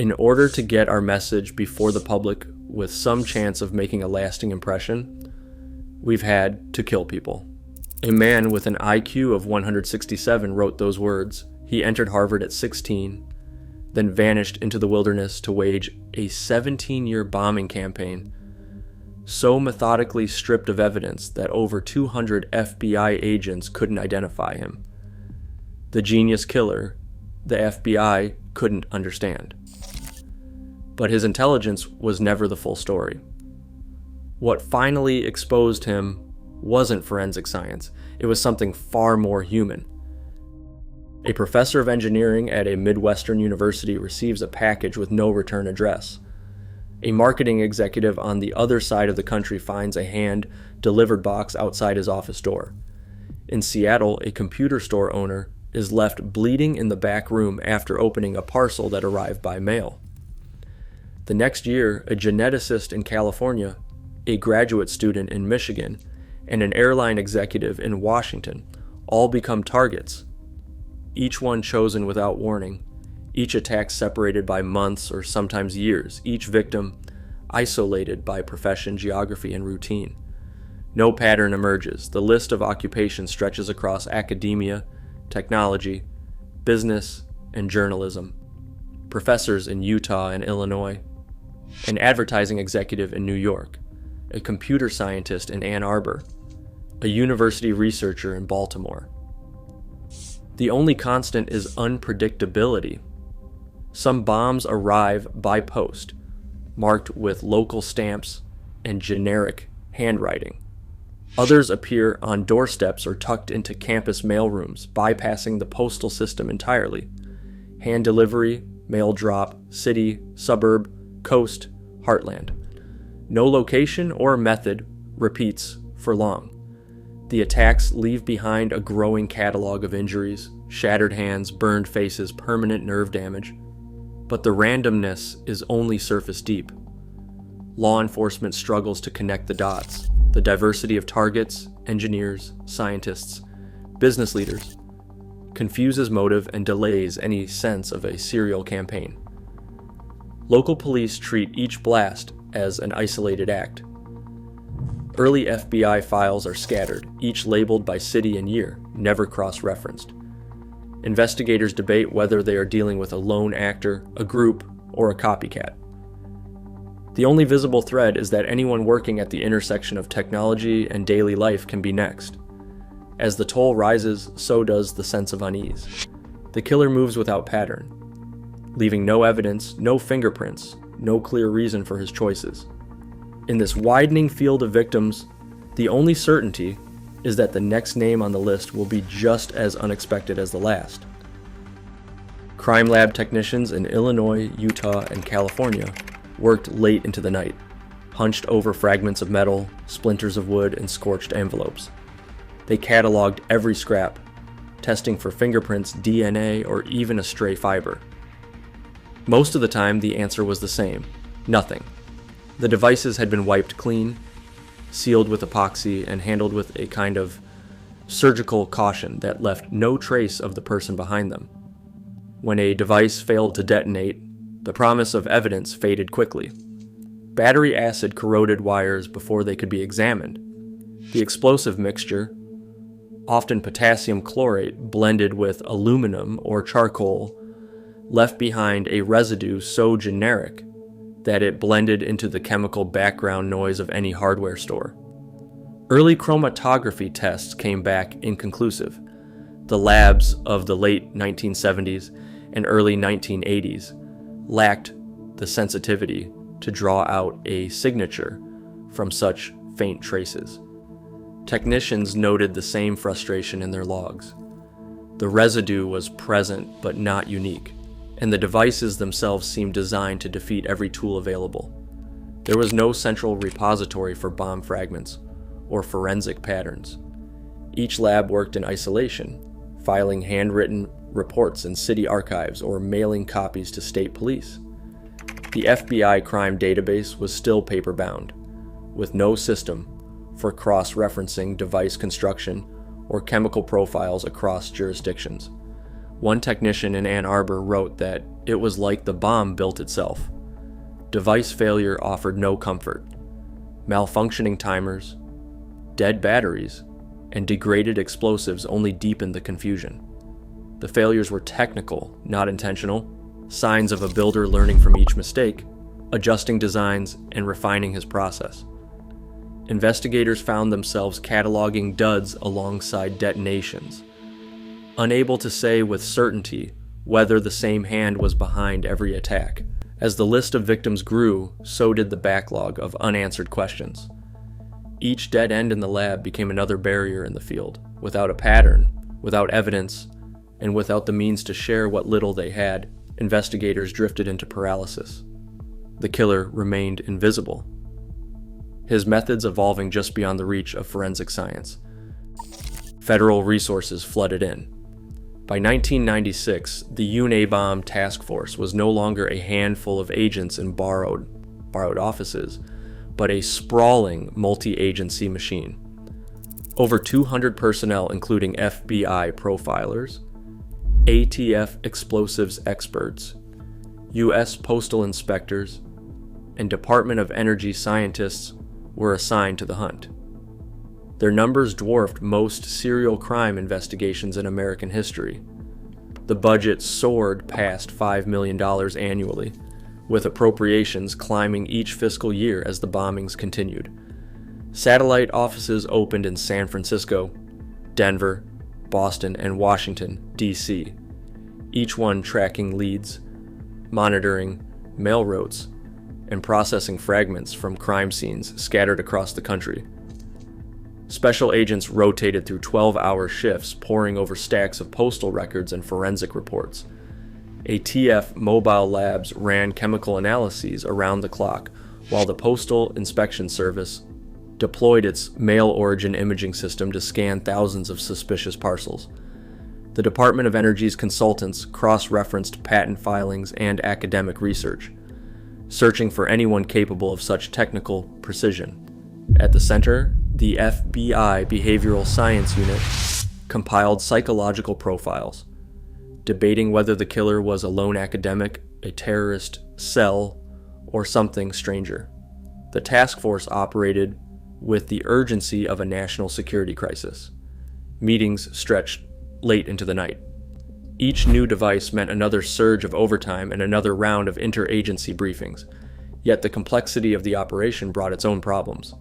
In order to get our message before the public with some chance of making a lasting impression, we've had to kill people. A man with an IQ of 167 wrote those words. He entered Harvard at 16, then vanished into the wilderness to wage a 17-year bombing campaign, so methodically stripped of evidence that over 200 FBI agents couldn't identify him. The genius killer the FBI couldn't understand. But his intelligence was never the full story. What finally exposed him wasn't forensic science. It was something far more human. A professor of engineering at a Midwestern university receives a package with no return address. A marketing executive on the other side of the country finds a hand-delivered box outside his office door. In Seattle, a computer store owner is left bleeding in the back room after opening a parcel that arrived by mail. The next year, a geneticist in California, a graduate student in Michigan, and an airline executive in Washington all become targets, each one chosen without warning, each attack separated by months or sometimes years, each victim isolated by profession, geography, and routine. No pattern emerges. The list of occupations stretches across academia, technology, business, and journalism. Professors in Utah and Illinois, an advertising executive in New York, a computer scientist in Ann Arbor, a university researcher in Baltimore. The only constant is unpredictability. Some bombs arrive by post, marked with local stamps and generic handwriting. Others appear on doorsteps or tucked into campus mailrooms, bypassing the postal system entirely. Hand delivery, mail drop, city, suburb, coast, heartland. No location or method repeats for long. The attacks leave behind a growing catalog of injuries, shattered hands, burned faces, permanent nerve damage. But the randomness is only surface deep. Law enforcement struggles to connect the dots. The diversity of targets, engineers, scientists, business leaders confuses motive and delays any sense of a serial campaign. Local police treat each blast as an isolated act. Early FBI files are scattered, each labeled by city and year, never cross-referenced. Investigators debate whether they are dealing with a lone actor, a group, or a copycat. The only visible thread is that anyone working at the intersection of technology and daily life can be next. As the toll rises, so does the sense of unease. The killer moves without pattern, leaving no evidence, no fingerprints, no clear reason for his choices. In this widening field of victims, the only certainty is that the next name on the list will be just as unexpected as the last. Crime lab technicians in Illinois, Utah, and California worked late into the night, hunched over fragments of metal, splinters of wood, and scorched envelopes. They cataloged every scrap, testing for fingerprints, DNA, or even a stray fiber. Most of the time, the answer was the same: nothing. The devices had been wiped clean, sealed with epoxy, and handled with a kind of surgical caution that left no trace of the person behind them. When a device failed to detonate, the promise of evidence faded quickly. Battery acid corroded wires before they could be examined. The explosive mixture, often potassium chlorate blended with aluminum or charcoal, left behind a residue so generic that it blended into the chemical background noise of any hardware store. Early chromatography tests came back inconclusive. The labs of the late 1970s and early 1980s lacked the sensitivity to draw out a signature from such faint traces. Technicians noted the same frustration in their logs. The residue was present but not unique, and the devices themselves seemed designed to defeat every tool available. There was no central repository for bomb fragments or forensic patterns. Each lab worked in isolation, filing handwritten reports in city archives or mailing copies to state police. The FBI crime database was still paper-bound, with no system for cross-referencing device construction or chemical profiles across jurisdictions. One technician in Ann Arbor wrote that it was like the bomb built itself. Device failure offered no comfort. Malfunctioning timers, dead batteries, and degraded explosives only deepened the confusion. The failures were technical, not intentional, signs of a builder learning from each mistake, adjusting designs, and refining his process. Investigators found themselves cataloging duds alongside detonations, unable to say with certainty whether the same hand was behind every attack. As the list of victims grew, so did the backlog of unanswered questions. Each dead end in the lab became another barrier in the field. Without a pattern, without evidence, and without the means to share what little they had, investigators drifted into paralysis. The killer remained invisible, his methods evolving just beyond the reach of forensic science. Federal resources flooded in. By 1996, the UNABOM task force was no longer a handful of agents in borrowed offices, but a sprawling multi-agency machine. Over 200 personnel, including FBI profilers, ATF explosives experts, U.S. postal inspectors, and Department of Energy scientists were assigned to the hunt. Their numbers dwarfed most serial crime investigations in American history. The budget soared past $5 million annually, with appropriations climbing each fiscal year as the bombings continued. Satellite offices opened in San Francisco, Denver, Boston, and Washington, D.C., each one tracking leads, monitoring mail routes, and processing fragments from crime scenes scattered across the country. Special agents rotated through 12-hour shifts, poring over stacks of postal records and forensic reports. ATF mobile labs ran chemical analyses around the clock, while the Postal Inspection Service deployed its mail origin imaging system to scan thousands of suspicious parcels. The Department of Energy's consultants cross-referenced patent filings and academic research, searching for anyone capable of such technical precision. At the center, the FBI Behavioral Science Unit compiled psychological profiles, debating whether the killer was a lone academic, a terrorist cell, or something stranger. The task force operated with the urgency of a national security crisis. Meetings stretched late into the night. Each new device meant another surge of overtime and another round of interagency briefings. Yet the complexity of the operation brought its own problems.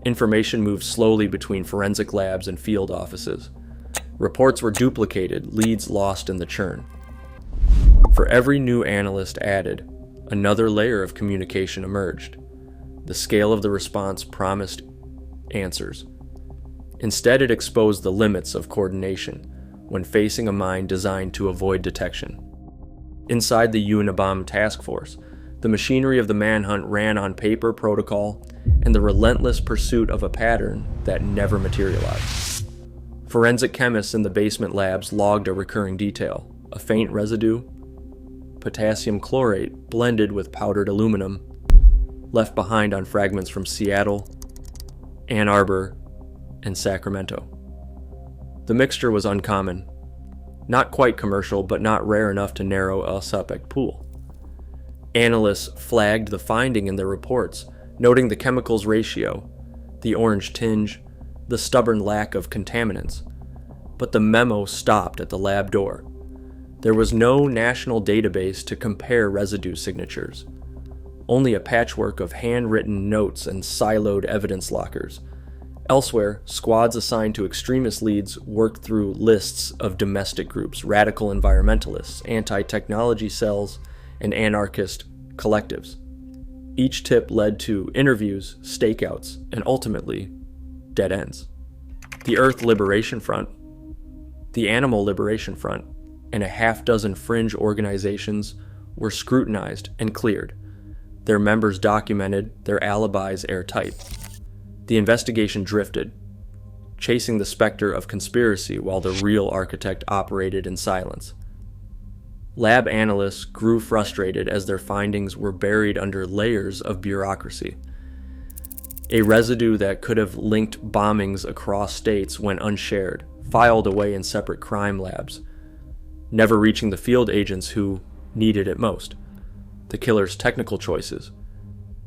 Information moved slowly between forensic labs and field offices. Reports were duplicated, leads lost in the churn. For every new analyst added, another layer of communication emerged. The scale of the response promised answers. Instead, it exposed the limits of coordination when facing a mine designed to avoid detection. Inside the Unabomb task force, the machinery of the manhunt ran on paper protocol and the relentless pursuit of a pattern that never materialized. Forensic chemists in the basement labs logged a recurring detail: a faint residue, potassium chlorate blended with powdered aluminum, left behind on fragments from Seattle, Ann Arbor, and Sacramento. The mixture was uncommon, not quite commercial, but not rare enough to narrow a suspect pool. Analysts flagged the finding in their reports, noting the chemicals ratio, the orange tinge, the stubborn lack of contaminants. But the memo stopped at the lab door. There was no national database to compare residue signatures, only a patchwork of handwritten notes and siloed evidence lockers. Elsewhere, squads assigned to extremist leads worked through lists of domestic groups, radical environmentalists, anti-technology cells, and anarchist collectives. Each tip led to interviews, stakeouts, and ultimately, dead ends. The Earth Liberation Front, the Animal Liberation Front, and a half-dozen fringe organizations were scrutinized and cleared, their members documented, their alibis airtight. The investigation drifted, chasing the specter of conspiracy while the real architect operated in silence. Lab analysts grew frustrated as their findings were buried under layers of bureaucracy. A residue that could have linked bombings across states went unshared, filed away in separate crime labs. never reaching the field agents who needed it most. The killer's technical choices,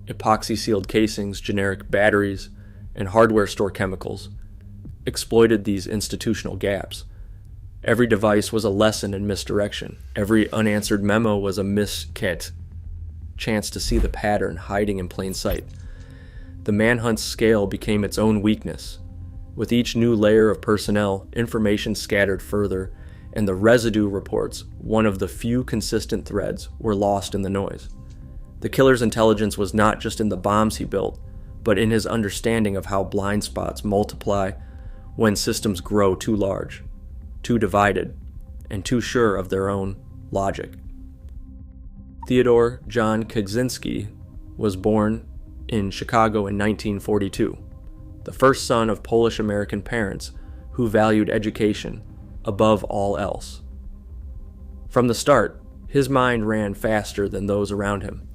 epoxy-sealed casings, generic batteries, and hardware store chemicals, exploited these institutional gaps. Every device was a lesson in misdirection. Every unanswered memo was a chance to see the pattern hiding in plain sight. The manhunt's scale became its own weakness. With each new layer of personnel, information scattered further, and the residue reports, one of the few consistent threads, were lost in the noise. The killer's intelligence was not just in the bombs he built, but in his understanding of how blind spots multiply when systems grow too large, too divided, and too sure of their own logic. Theodore John Kaczynski was born in Chicago in 1942, the first son of Polish-American parents who valued education above all else. From the start, his mind ran faster than those around him.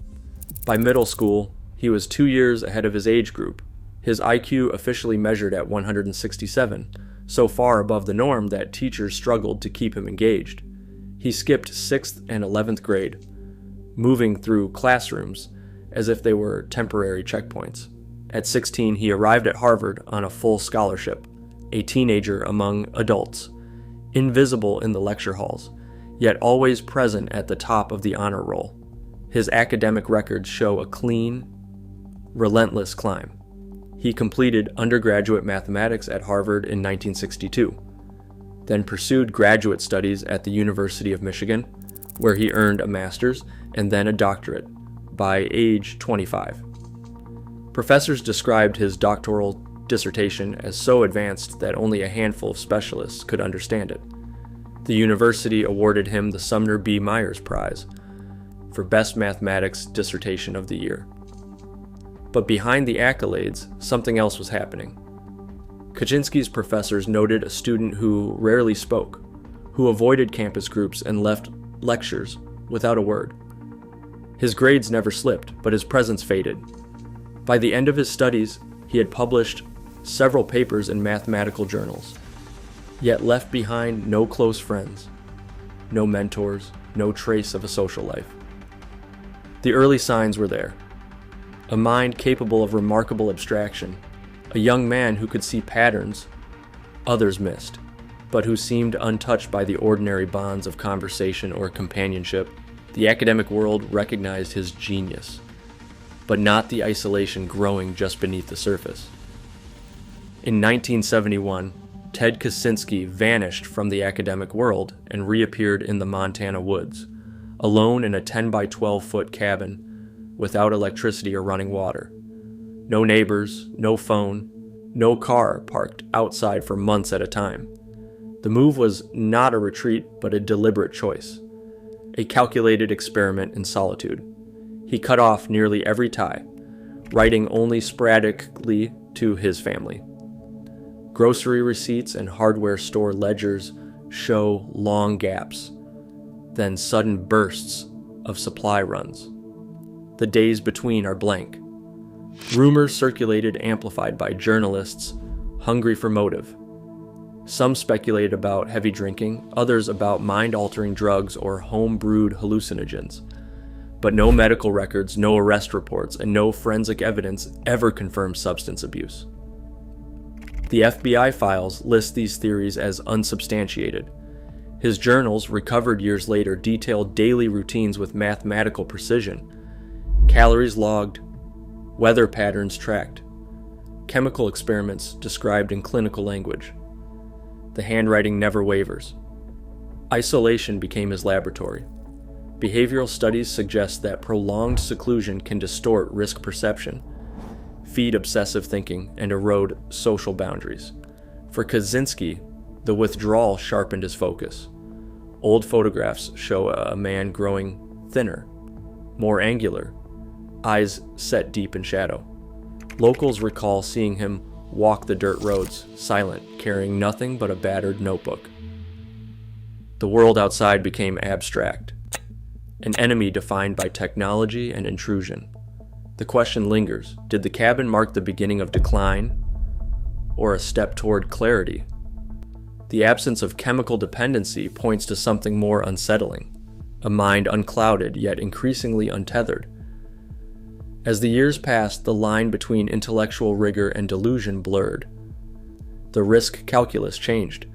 By middle school, he was 2 years ahead of his age group. His IQ officially measured at 167, so far above the norm that teachers struggled to keep him engaged. He skipped 6th and 11th grade, moving through classrooms as if they were temporary checkpoints. At 16, he arrived at Harvard on a full scholarship, a teenager among adults, invisible in the lecture halls, yet always present at the top of the honor roll. His academic records show a clean, relentless climb. He completed undergraduate mathematics at Harvard in 1962, then pursued graduate studies at the University of Michigan, where he earned a master's and then a doctorate by age 25. Professors described his doctoral dissertation as so advanced that only a handful of specialists could understand it. The university awarded him the Sumner B. Myers Prize for Best Mathematics Dissertation of the Year. But behind the accolades, something else was happening. Kaczynski's professors noted a student who rarely spoke, who avoided campus groups and left lectures without a word. His grades never slipped, but his presence faded. By the end of his studies, he had published several papers in mathematical journals, yet left behind no close friends, no mentors, no trace of a social life. The early signs were there. A mind capable of remarkable abstraction, a young man who could see patterns others missed, but who seemed untouched by the ordinary bonds of conversation or companionship. The academic world recognized his genius, but not the isolation growing just beneath the surface. In 1971, Ted Kaczynski vanished from the academic world and reappeared in the Montana woods, alone in a 10 by 12 foot cabin without electricity or running water. No neighbors, no phone, no car parked outside for months at a time. The move was not a retreat, but a deliberate choice, a calculated experiment in solitude. He cut off nearly every tie, writing only sporadically to his family. Grocery receipts and hardware store ledgers show long gaps, then sudden bursts of supply runs. The days between are blank. Rumors circulated, amplified by journalists hungry for motive. Some speculated about heavy drinking, others about mind-altering drugs or home-brewed hallucinogens. But no medical records, no arrest reports, and no forensic evidence ever confirmed substance abuse. The FBI files list these theories as unsubstantiated. His journals, recovered years later, detailed daily routines with mathematical precision. Calories logged, weather patterns tracked, chemical experiments described in clinical language. The handwriting never wavers. Isolation became his laboratory. Behavioral studies suggest that prolonged seclusion can distort risk perception, feed obsessive thinking, and erode social boundaries. For Kaczynski, the withdrawal sharpened his focus. Old photographs show a man growing thinner, more angular, eyes set deep in shadow. Locals recall seeing him walk the dirt roads, silent, carrying nothing but a battered notebook. The world outside became abstract, an enemy defined by technology and intrusion. The question lingers, did the cabin mark the beginning of decline, or a step toward clarity? The absence of chemical dependency points to something more unsettling, a mind unclouded yet increasingly untethered. As the years passed, the line between intellectual rigor and delusion blurred. The risk calculus changed.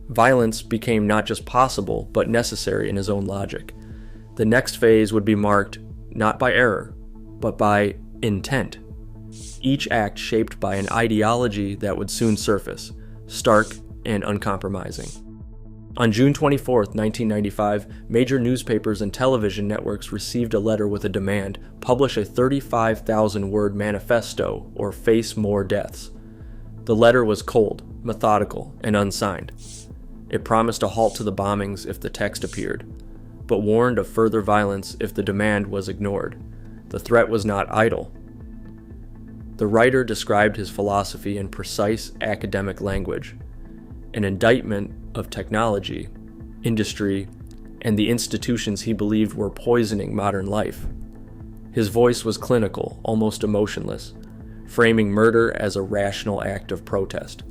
Violence became not just possible, but necessary in his own logic. The next phase would be marked not by error, but by intent. Each act shaped by an ideology that would soon surface, stark and uncompromising. On June 24, 1995, major newspapers and television networks received a letter with a demand: publish a 35,000-word manifesto or face more deaths. The letter was cold, methodical, and unsigned. It promised a halt to the bombings if the text appeared, but warned of further violence if the demand was ignored. The threat was not idle. The writer described his philosophy in precise academic language, an indictment of technology, industry, and the institutions he believed were poisoning modern life. His voice was clinical, almost emotionless, framing murder as a rational act of protest.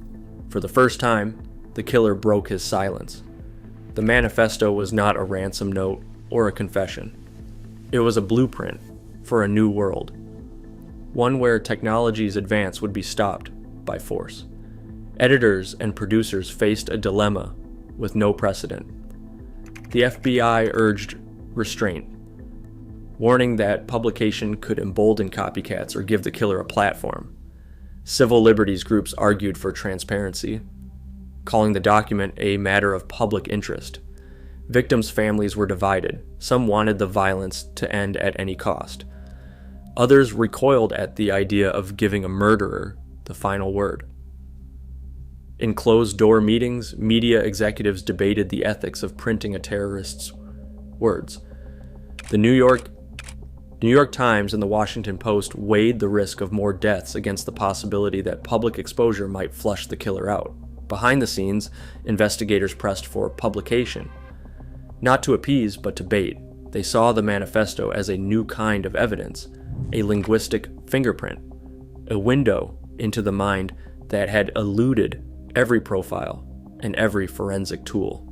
For the first time, the killer broke his silence. The manifesto was not a ransom note or a confession. It was a blueprint for a new world, one where technology's advance would be stopped by force. Editors and producers faced a dilemma with no precedent. The FBI urged restraint, warning that publication could embolden copycats or give the killer a platform. Civil liberties groups argued for transparency, calling the document a matter of public interest. Victims' families were divided. Some wanted the violence to end at any cost. Others recoiled at the idea of giving a murderer the final word. In closed-door meetings, media executives debated the ethics of printing a terrorist's words. The New York Times and the Washington Post weighed the risk of more deaths against the possibility that public exposure might flush the killer out. Behind the scenes, investigators pressed for publication, not to appease, but to bait. They saw the manifesto as a new kind of evidence, a linguistic fingerprint, a window into the mind that had eluded every profile and every forensic tool.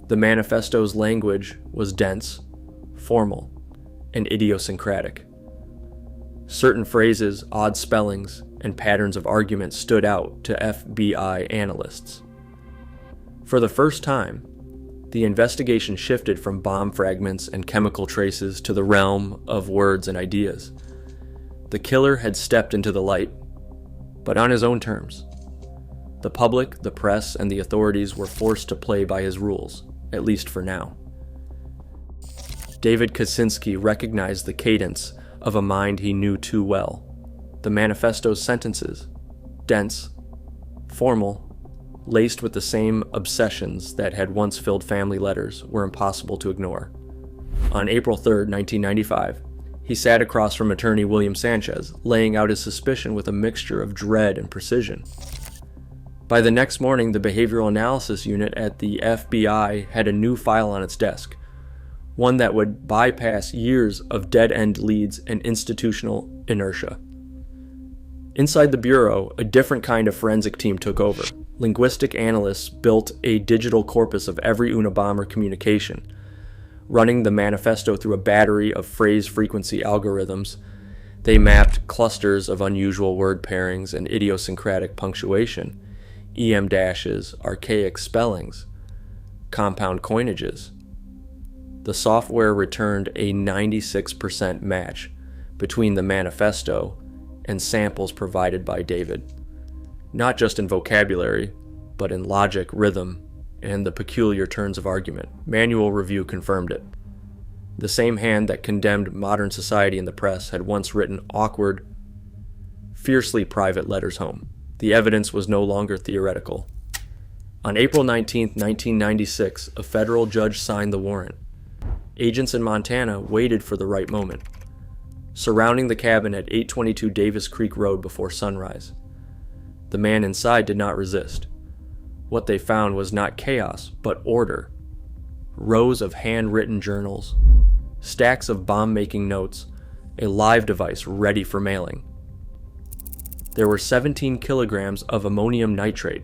The manifesto's language was dense, formal, and idiosyncratic. Certain phrases, odd spellings, and patterns of argument stood out to FBI analysts. For the first time, the investigation shifted from bomb fragments and chemical traces to the realm of words and ideas. The killer had stepped into the light, but on his own terms. The public, the press, and the authorities were forced to play by his rules, at least for now. David Kaczynski recognized the cadence of a mind he knew too well. The manifesto's sentences, dense, formal, laced with the same obsessions that had once filled family letters, were impossible to ignore. On April 3, 1995, he sat across from attorney William Sanchez, laying out his suspicion with a mixture of dread and precision. By the next morning, the Behavioral Analysis Unit at the FBI had a new file on its desk, one that would bypass years of dead-end leads and institutional inertia. Inside the Bureau, a different kind of forensic team took over. Linguistic analysts built a digital corpus of every Unabomber communication, running the manifesto through a battery of phrase frequency algorithms. They mapped clusters of unusual word pairings and idiosyncratic punctuation, EM dashes, archaic spellings, compound coinages. The software returned a 96% match between the manifesto and samples provided by David, not just in vocabulary, but in logic, rhythm, and the peculiar turns of argument. Manual review confirmed it. The same hand that condemned modern society and the press had once written awkward, fiercely private letters home. The evidence was no longer theoretical. On April 19, 1996, a federal judge signed the warrant. Agents in Montana waited for the right moment, surrounding the cabin at 822 Davis Creek Road before sunrise. The man inside did not resist. What they found was not chaos, but order. Rows of handwritten journals, stacks of bomb-making notes, a live device ready for mailing. There were 17 kilograms of ammonium nitrate,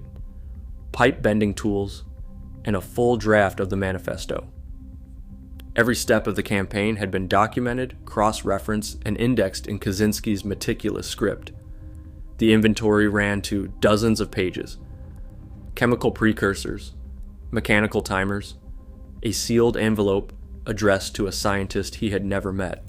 pipe-bending tools, and a full draft of the manifesto. Every step of the campaign had been documented, cross-referenced, and indexed in Kaczynski's meticulous script. The inventory ran to dozens of pages. Chemical precursors, mechanical timers, a sealed envelope addressed to a scientist he had never met.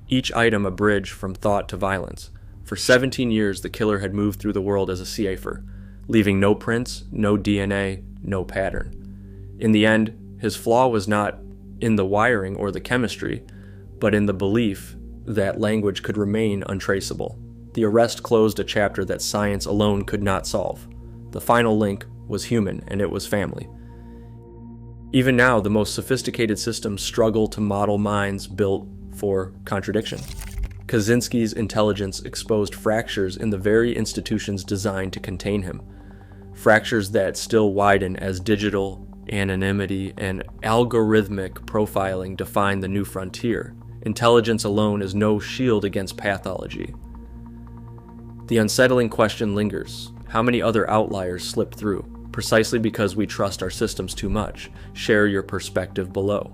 Each item a bridge from thought to violence. For 17 years, the killer had moved through the world as a cipher, leaving no prints, no DNA, no pattern. In the end, his flaw was not in the wiring or the chemistry, but in the belief that language could remain untraceable. The arrest closed a chapter that science alone could not solve. The final link was human, and it was family. Even now, the most sophisticated systems struggle to model minds built for contradiction. Kaczynski's intelligence exposed fractures in the very institutions designed to contain him, fractures that still widen as digital anonymity and algorithmic profiling define the new frontier. Intelligence alone is no shield against pathology. The unsettling question lingers: how many other outliers slip through? Precisely because we trust our systems too much. Share your perspective below.